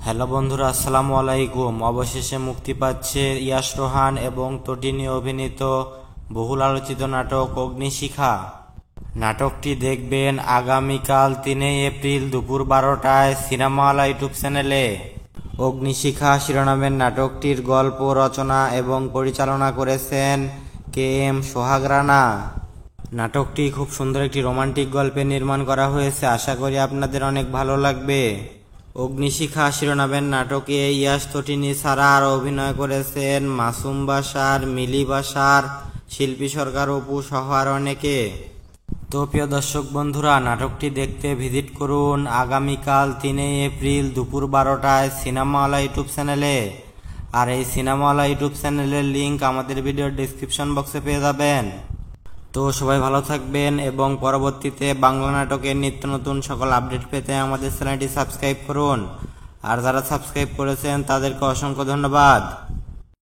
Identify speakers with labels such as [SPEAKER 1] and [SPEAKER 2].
[SPEAKER 1] Hello বন্ধুরা, আসসালামু আলাইকুম। অবশেষে মুক্তি পাচ্ছে ইয়াশ রোহান এবং তটিনী অভিনীত বহুল আলোচিত নাটক অগ্নিশিখা। নাটকটি দেখবেন আগামীকাল 3 এপ্রিল দুপুর 12টায় সিনেমাওয়ালা ইউটিউব চ্যানেলে। অগ্নিশিখা শিরোনামের নাটকটির গল্প রচনা এবং পরিচালনা করেছেন KM সোহাগ রানা। নাটকটি খুব সুন্দর একটি রোমান্টিক গল্পে নির্মাণ করা হয়েছে, আশা করি আপনাদের অনেক ভালো লাগবে। অগ্নিশিখা শিরোনামের নাটকে ইয়াশ তটিনী ছাড়া আরও অভিনয় করেছেন মাসুম বাশার, মিলি বাশার, শিল্পী সরকার, অপু সহ আর অনেকে। তো প্রিয় দর্শক বন্ধুরা, নাটকটি দেখতে ভিজিট করুন আগামীকাল 3 এপ্রিল দুপুর 12টায় সিনেমাওয়ালা ইউটিউব চ্যানেলে। আর এই সিনেমাওয়ালা ইউটিউব চ্যানেলের লিঙ্ক আমাদের ভিডিওর ডিসক্রিপশন বক্সে পেয়ে যাবেন। তো সবাই ভালো থাকবেন এবং পরবর্তীতে বাংলা নাটকের নিত্য নতুন সকল আপডেট পেতে আমাদের চ্যানেলটি সাবস্ক্রাইব করুন। আর যারা সাবস্ক্রাইব করেছেন তাদেরকে অসংখ্য ধন্যবাদ।